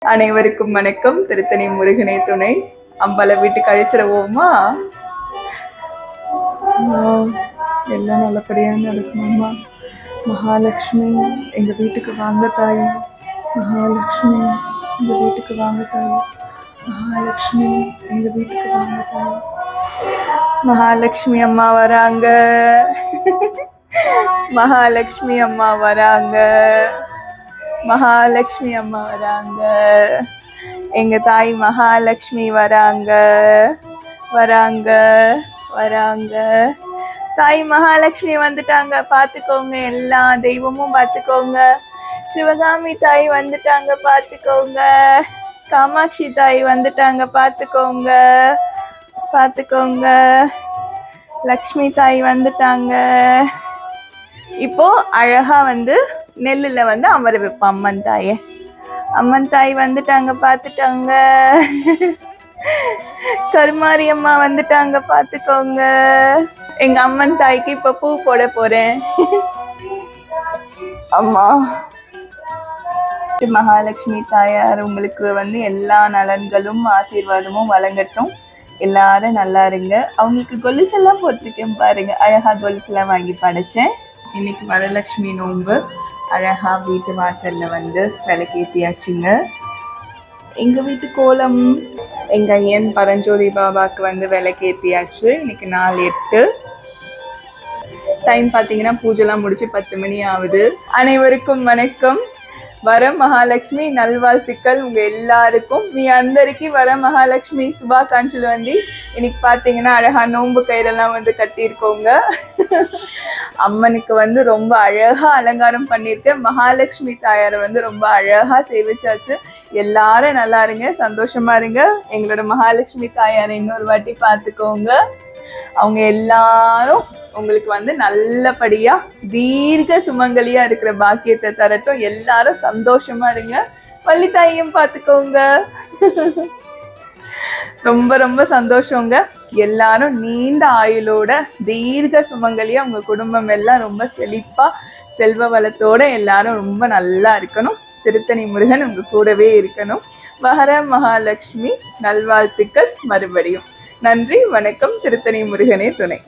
அனைவருக்கும் வணக்கம். திருத்தணி முருகனே துணை. அம்பல வீட்டுக்கு அழைச்சிடவோமா? எல்லாம் நல்லபடியா நடக்கணுமா? மகாலட்சுமி எங்க வீட்டுக்கு வாங்க தாய். மகாலட்சுமி எங்க வீட்டுக்கு வாங்க தாய். மகாலட்சுமி எங்க வீட்டுக்கு வாங்க தாய். மகாலட்சுமி அம்மா வராங்க. மகாலட்சுமி அம்மா வராங்க. மகாலட்சுமி அம்மா வராங்க. எங்க தாய் மகாலட்சுமி வராங்க. வராங்க வராங்க. தாய் மகாலட்சுமி வந்துட்டாங்க, பாத்துக்கோங்க. எல்லா தெய்வமும் பாத்துக்கோங்க. சிவகாமி தாய் வந்துட்டாங்க, பாத்துக்கோங்க. காமாட்சி தாய் வந்துட்டாங்க, பாத்துக்கோங்க. பாத்துக்கோங்க. லக்ஷ்மி தாய் வந்துட்டாங்க. இப்போ அழகா நெல்லுல அமர வைப்போம் அம்மன் தாயே. அம்மன் தாய் வந்துட்டாங்க, பாத்துட்டாங்க. கருமாரி அம்மா வந்துட்டாங்க, பாத்துக்கோங்க. எங்க அம்மன் தாய்க்கு இப்ப பூ போட போறேன். அம்மா மகாலட்சுமி தாயார் உங்களுக்கு எல்லா நலன்களும் ஆசீர்வாதமும் வழங்கட்டும். எல்லாரும் நல்லா இருங்க. அவங்களுக்கு கொலுசு எல்லாம் போட்டிருக்கேன் பாருங்க. அழகா கொலுசு எல்லாம் வாங்கி படைச்சேன். இன்னைக்கு வரலட்சுமி நோன்பு. அழகா வீட்டு வாசல்ல விளக்கேற்றியாச்சுங்க. எங்க வீட்டு கோலம் எங்க ஐயன் பரஞ்சோதி பாபாக்கு விளக்கேற்றியாச்சு. இன்னைக்கு 4/8. டைம் பார்த்தீங்கன்னா பூஜைலாம் முடிச்சு 10 மணி ஆகுது. அனைவருக்கும் வணக்கம். வர மகாலட்சுమి నల్వాల్సికల్ உங்க எல்லாருக்கும். మీ అందరికి వర మహాలక్ష్మి శుభాకాంక్షలు అండి. இன்னைக்கு பார்த்தீங்கன்னா அழகா நோன்பு கயிறெல்லாம் கட்டியிருக்கோங்க. அம்மனுக்கு ரொம்ப அழகா அலங்காரம் பண்ணியிருக்கேன். மகாலட்சுமி தாயாரை ரொம்ப அழகா சேவிச்சாச்சு. எல்லாரும் நல்லா இருங்க, சந்தோஷமா இருங்க. எங்களோட மகாலட்சுமி தாயாரை இன்னொரு வாட்டி பார்த்துக்கோங்க. அவங்க எல்லாரும் உங்களுக்கு நல்லபடியா தீர்க்க சுமங்கலியா இருக்கிற பாக்கியத்தை தரட்டும். எல்லாரும் சந்தோஷமா இருங்க. வள்ளித்தாயும் பார்த்துக்கோங்க. ரொம்ப ரொம்ப சந்தோஷங்க. எல்லாரும் நீண்ட ஆயுளோட தீர்க்க சுமங்கலியா உங்க குடும்பம் எல்லாம் ரொம்ப செழிப்பா செல்வ வளத்தோட எல்லாரும் ரொம்ப நல்லா இருக்கணும். திருத்தணி முருகன் உங்க கூடவே இருக்கணும். வர மகாலட்சுமி நல்வாழ்த்துக்கள் மறுபடியும். நன்றி, வணக்கம். திருத்தணி முருகனே துணை.